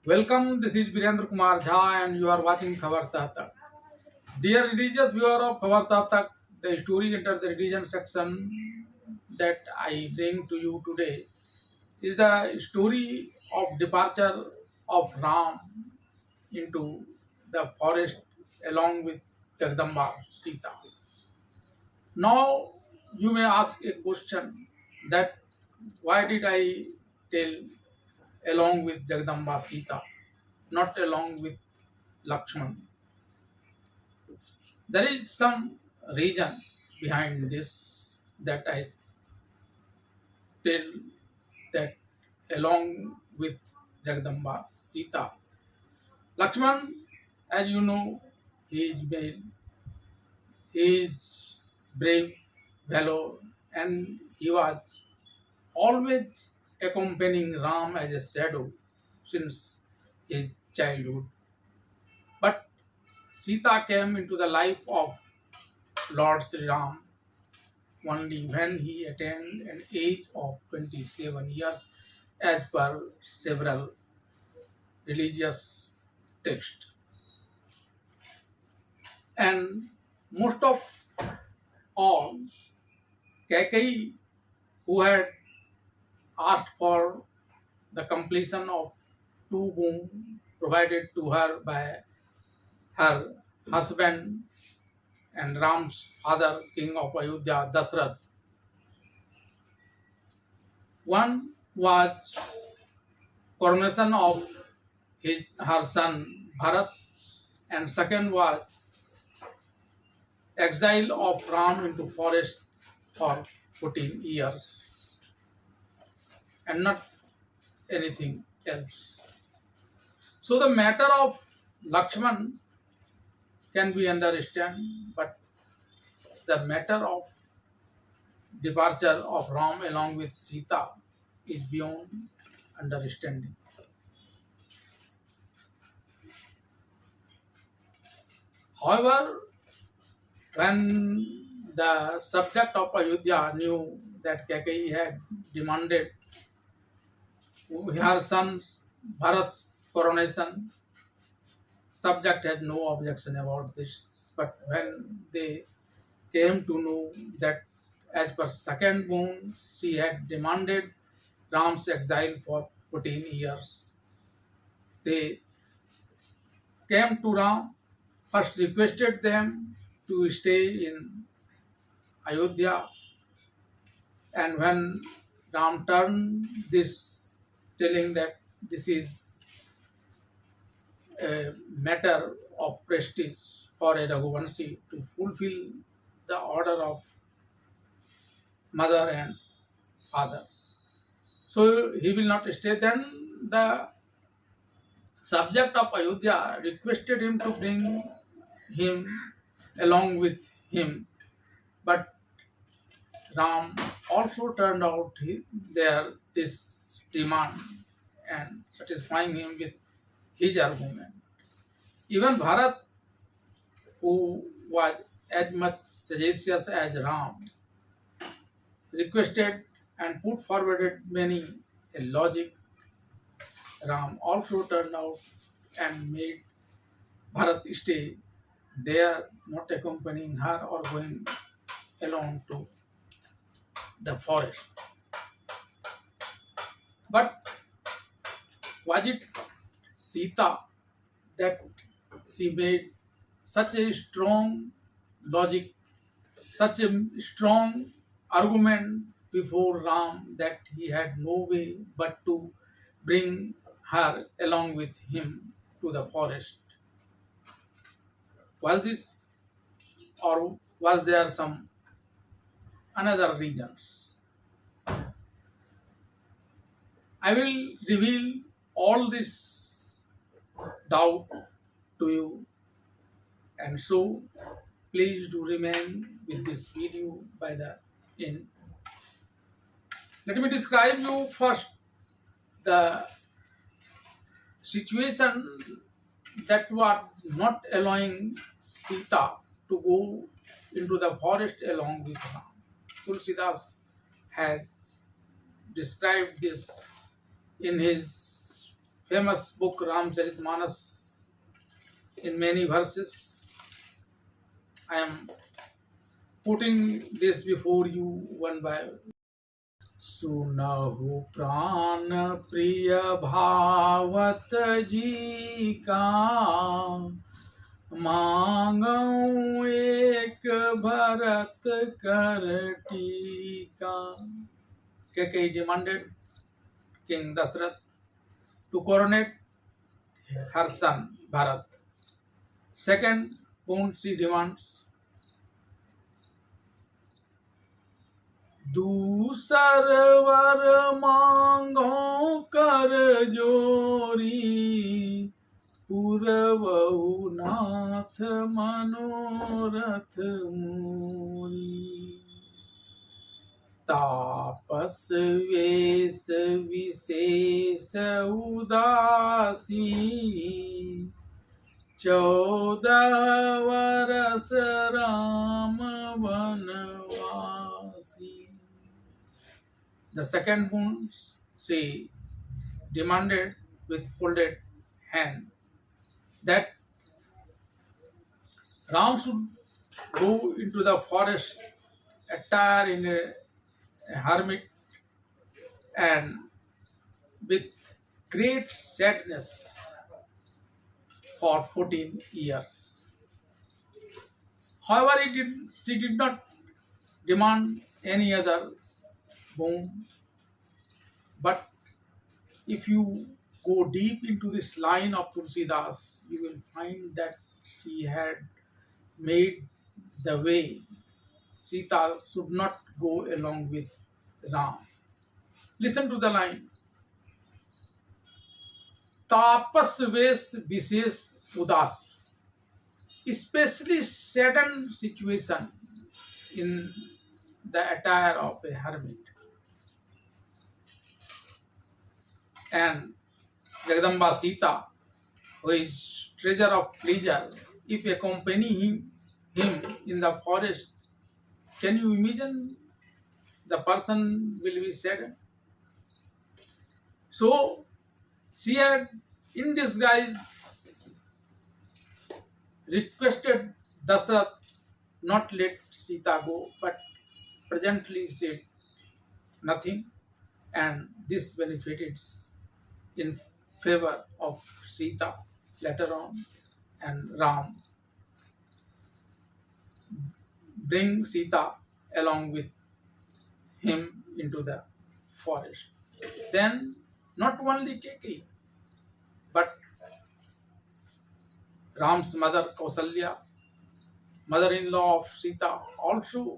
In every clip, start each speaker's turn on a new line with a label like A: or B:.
A: Welcome, this is Birendra Kumar Jha and you are watching Khabar Tatak. Dear religious viewer of Khabar Tatak, the story under the religion section that I bring to you today is the story of departure of Ram into the forest along with Jagdamba Sita. Now you may ask a question that why did I tell along with Jagdamba Sita, not along with Lakshman? There is some reason behind this that I tell that along with Jagdamba Sita. Lakshman, as you know, he is male, he is brave fellow, and he was always accompanying Ram as a shadow since his childhood. But Sita came into the life of Lord Sri Ram only when he attained an age of 27 years as per several religious texts. And most of all, Kaikeyi, who had asked for the completion of two boons provided to her by her husband and Ram's father, king of Ayodhya, Dasrath. One was coronation of her son Bharat, and second was exile of Ram into forest for 14 years, and not anything else. So the matter of Lakshman can be understood, but the matter of departure of Ram along with Sita is beyond understanding. However, when the subject of Ayodhya knew that Kaikeyi had demanded her son Bharat's coronation, subject had no objection about this. But when they came to know that as per second boon, she had demanded Ram's exile for 14 years, they came to Ram, first requested them to stay in Ayodhya, and when Ram turned this, telling that this is a matter of prestige for a Raghuvanshi to fulfill the order of mother and father. So he will not stay. Then the subject of Ayodhya requested him to bring him along with him, but Ram also turned out this demand and satisfying him with his argument. Even Bharat, who was as much sagacious as Ram, requested and put forwarded many a logic. Ram also turned out and made Bharat stay there, not accompanying her or going alone to the forest. But was it Sita that she made such a strong logic, such a strong argument before Ram that he had no way but to bring her along with him to the forest? Was this, or was there some another reasons? I will reveal all this doubt to you, and so please do remain with this video by the end. Let me describe you first the situation that was not allowing Sita to go into the forest along with Ram. Tulsidas has described this in his famous book Ramcharitmanas in many verses. I am putting this before you one by one. सुनहु प्राण प्रिय भावत जी का मांगऊ एक भरत कर टीका. Kaikeyi demanded King Dasrath to coronate her son Bharat. Second boon she demands, दूसर वर मांगो कर जोरी पुरवहु नाथ मनोरथ मोरी. तापस वेश विशेष उदासी 14 वर्ष राम वनवासी. The second boon she demanded with folded hand that Ram should go into the forest attired in a hermit and with great sadness for 14 years. However, she did not demand any other boon. But if you go deep into this line of Tulsidas, you will find that she had made the way Sita should not go along with Ram. Listen to the line. Tapas vesh vishesh udas. Especially saddened situation in the attire of a hermit. And Jagadamba Sita, who is treasure of pleasure, if accompany him in the forest, can you imagine the person will be saddened? So she had in disguise requested Dasrath not let Sita go, but presently said nothing, and this benefited in favor of Sita later on, and Ram bring Sita along with him into the forest. Then not only Kaikeyi, but Ram's mother Kausalya, mother-in-law of Sita, also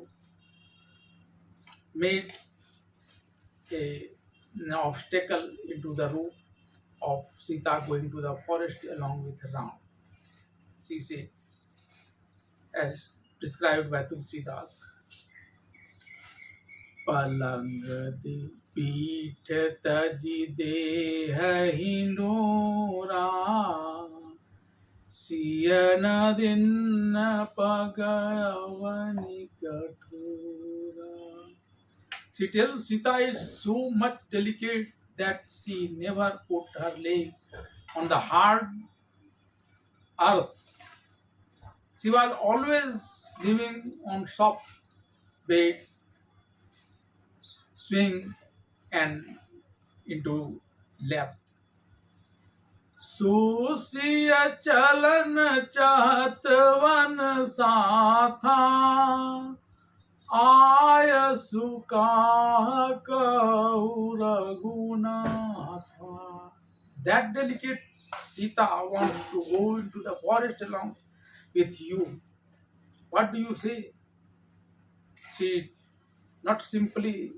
A: made an obstacle into the route of Sita going to the forest along with Ram. She said, as described by Tulsidas, पलंग पीठ तजी देह हिंडोरा सियन दिन पगवनि कठोरा. She tells Sita is so much delicate that she never put her leg on the hard earth. She was always living on soft bed, swing and into lap. सुसिय चलन चाहत one साथा आय सुका कहु Raghunatha. That delicate Sita wants to go into the forest along with you. What do you say? She not simply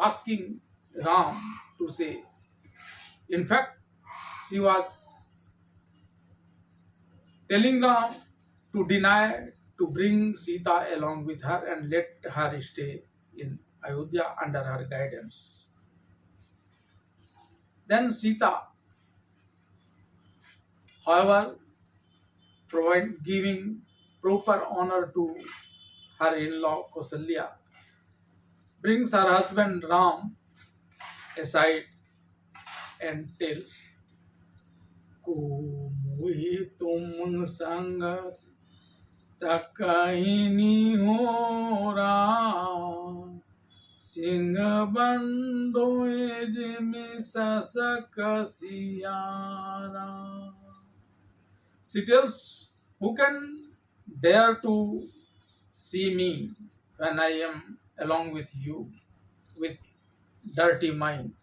A: asking Ram to say. In fact, she was telling Ram to deny to bring Sita along with her and let her stay in Ayodhya under her guidance. Then Sita, however, giving proper honor to her in-law Kausalya, brings her husband Ram aside and tells, "कोई तुम संग तकहिनी हो राम सिंह बंधु जिमि ससक Sierra." She tells, "Who can dare to see me when I am along with you with dirty mind?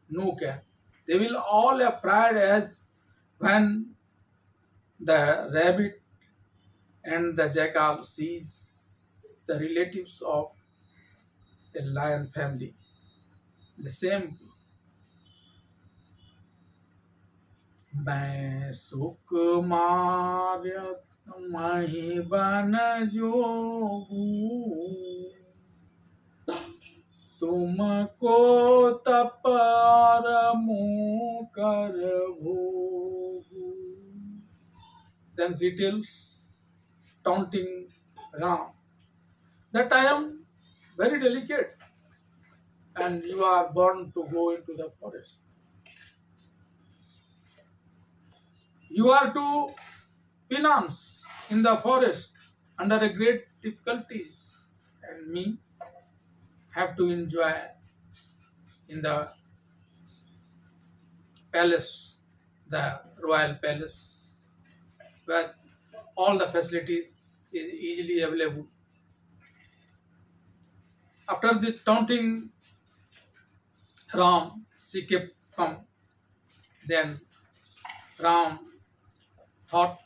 A: No can. They will all have pride as when the rabbit and the jackal sees the relatives of a lion family. The same मैं सुकुमार मही बन जोगू तुमको तपर मुँह कर भोगू." Then she tells, taunting Ram, that I am very delicate and you are born to go into the forest. You are to penance in the forest under a great difficulties, and me have to enjoy in the palace, the royal palace, where all the facilities is easily available. After the taunting Ram, she kept calm. Then Ram thought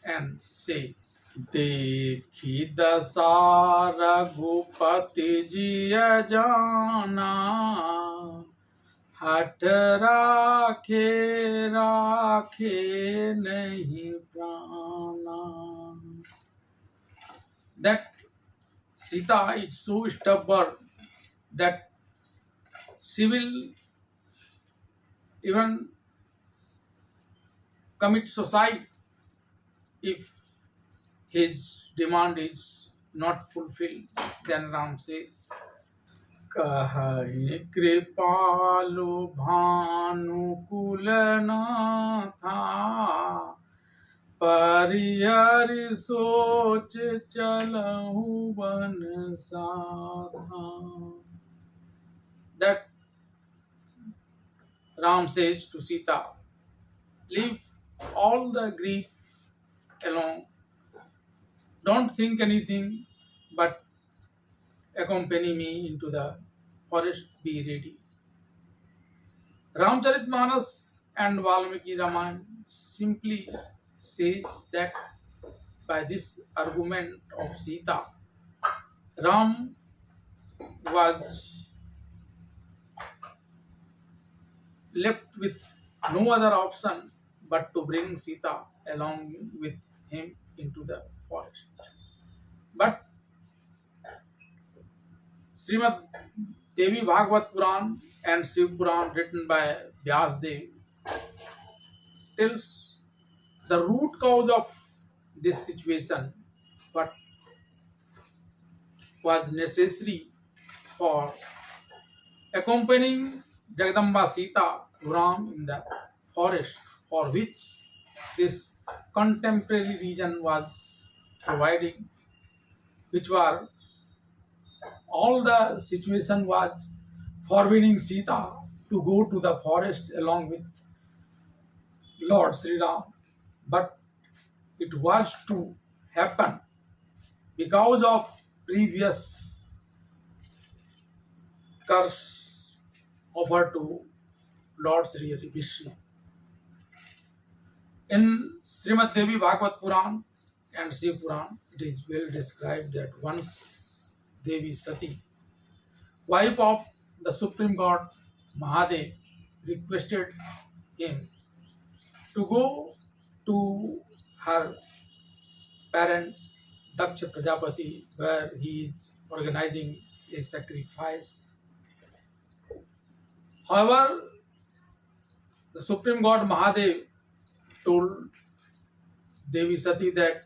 A: and said, "देखी दशा रघुपति जिय जाना हठ राखे राखे नहीं प्राणा." That Sita is so stubborn that she will even commit suicide if his demand is not fulfilled. Then Ram says, "कहि कृपालु भानुकुल नाथा परिहरि सोच चलहु बन साथा." That Ram says to Sita, "Leave all the grief alone. Don't think anything, but accompany me into the forest. Be ready." Ramcharitmanas and Valmiki Ramayana simply says that by this argument of Sita, Ram was left with no other option but to bring Sita along with him into the forest. But Srimad Devi Bhagavad Puran and Shiv Puran written by Vyasdev tells the root cause of this situation, what was necessary for accompanying Jagdamba Sita to Ram in the forest, for which this contemporary reason was providing, which were all the situation was forbidding Sita to go to the forest along with Lord Sri Ram. But it was to happen because of previous curse offered to Lord Sri Vishnu. In Srimad Devi Bhagavad Puran and Shiv Puran, it is well described that once Devi Sati, wife of the Supreme God Mahadev, requested him to go to her parent Daksha Prajapati, where he is organizing a sacrifice. However, the Supreme God Mahadev told Devi Sati that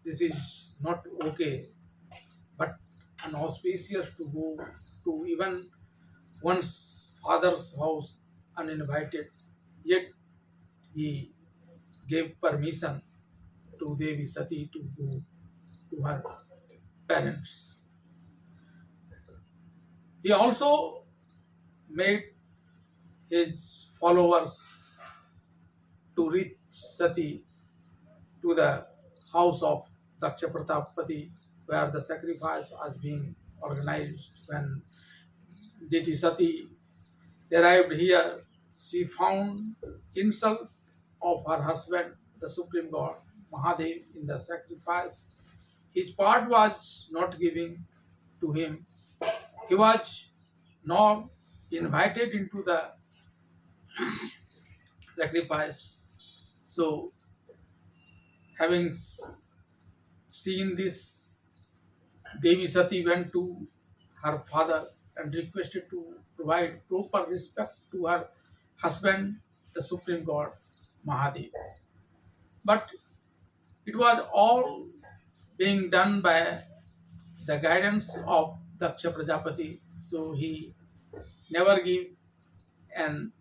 A: this is not okay, but inauspicious to go to even once father's house uninvited, yet he gave permission to Devi Sati to go to her parents. He also made his followers to reach Sati to the house of Daksha Pratapati, where the sacrifice was being organized. When deity Sati arrived here, she found insult of her husband, the supreme god Mahadev, in the sacrifice. His part was not given to him. He was not invited into the sacrifice. So, having seen this, Devi Sati went to her father and requested to provide proper respect to her husband, the supreme god Mahadev. But it was all being done by the guidance of Daksha Prajapati, so he never gave an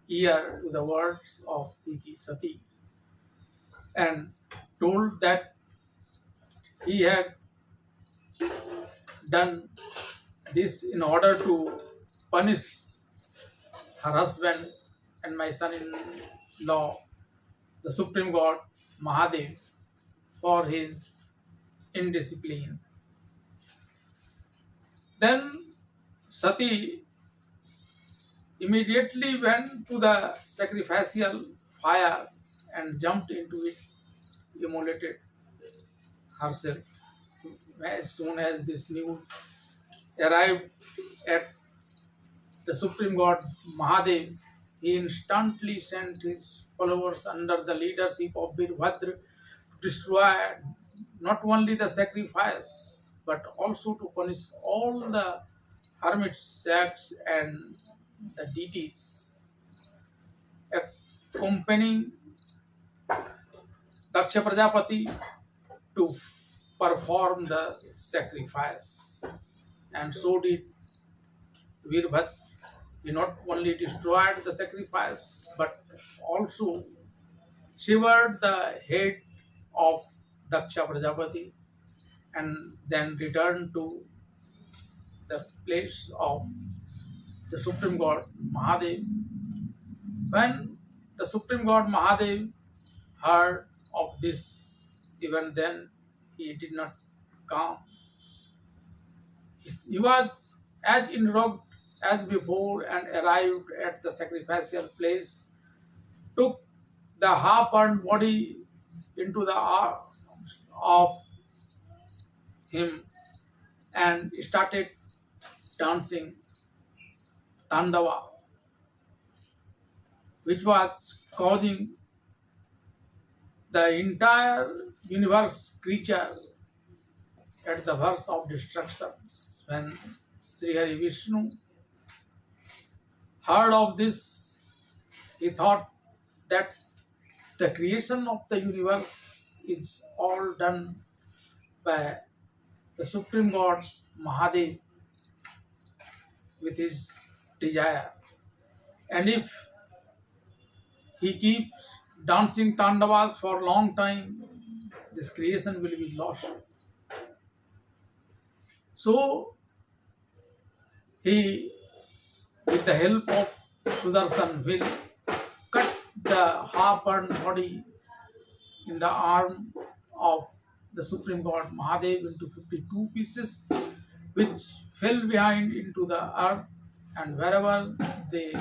A: ear to the words of Diti Sati and told that he had done this in order to punish her husband and my son-in-law, the supreme god Mahadev, for his indiscipline. Then Sati immediately went to the sacrificial fire and jumped into it, immolated herself. As soon as this news arrived at the supreme god Mahadev, he instantly sent his followers under the leadership of Birbhadra to destroy not only the sacrifice but also to punish all the hermits, sects, and the deities, accompanying Daksha Prajapati to perform the sacrifice. And so did Virbhat. He not only destroyed the sacrifice but also severed the head of Daksha Prajapati and then returned to the place of the supreme god Mahadev. When the supreme god Mahadev heard of this, even then he did not calm. He was as enraged as before and arrived at the sacrificial place, took the half-burned body into the arms of him and started dancing Tandava, which was causing the entire universe creature at the verge of destruction. When Sri Hari Vishnu heard of this, he thought that the creation of the universe is all done by the supreme god Mahadev with his desire. And if he keeps dancing tandavas for a long time, this creation will be lost. So he, with the help of Sudarshan, will cut the half-burned body in the arm of the supreme god Mahadev into 52 pieces, which fell behind into the earth, and wherever they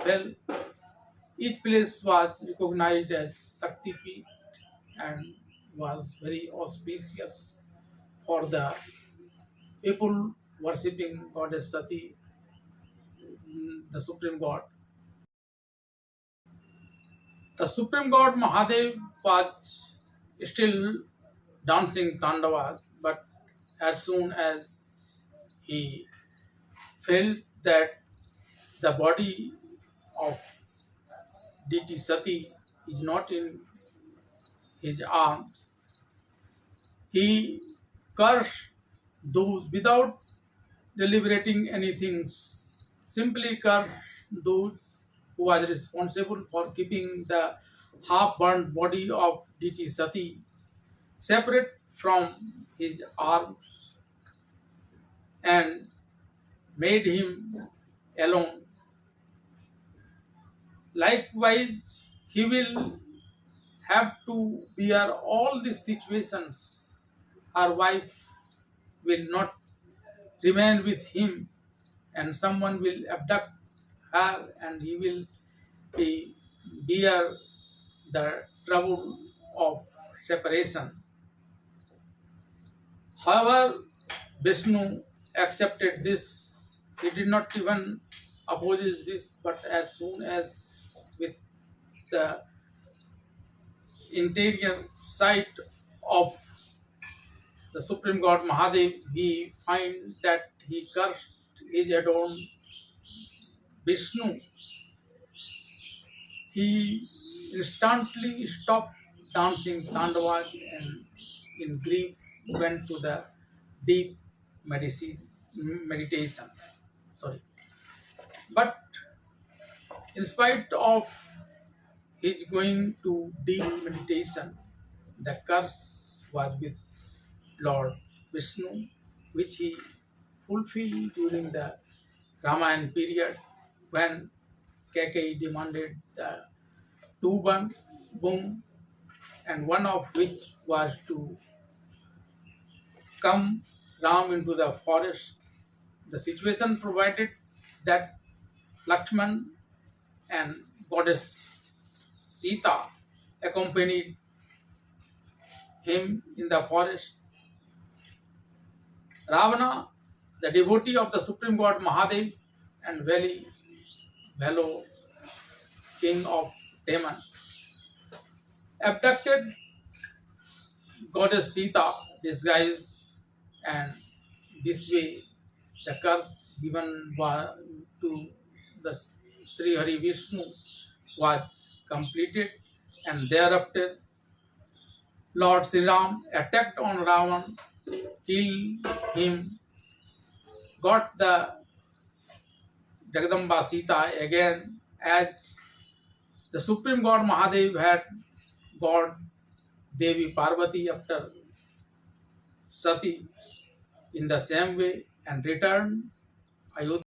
A: fell, each place was recognized as Shakti Peeth and was very auspicious for the people worshipping goddess Sati, the supreme god. The supreme god Mahadev was still dancing Tandavas, but as soon as he felt that the body of deity Sati is not in his arms, he cursed those without deliberating anything, simply cursed those who was responsible for keeping the half-burned body of Diti Sati separate from his arms and made him alone. Likewise, he will have to bear all these situations. Her wife will not remain with him, and someone will abduct her, and he will be bear the trouble of separation. However, Vishnu accepted this. He did not even oppose this, but as soon as with the interior sight of the Supreme God Mahadev, he find that he cursed his adored Vishnu. He instantly stopped dancing Tandava and in grief went to the deep meditation. Sorry. But in spite of his going to deep meditation, the curse was with Lord Vishnu, which he fulfilled during the Ramayana period when Kaikeyi demanded the two boom, and one of which was to come Ram into the forest. The situation provided that Lakshman and goddess Sita accompanied him in the forest. Ravana, the devotee of the Supreme God Mahadev and very fellow king of Demon, abducted goddess Sita disguised, and this way the curse given to the Sri Hari Vishnu was completed, and thereafter Lord Sri Ram attacked on Ravan, killed him, got the Jagadamba Sita again, as the Supreme God Mahadev had got Devi Parvati after Sati in the same way, and returned Ayodhya.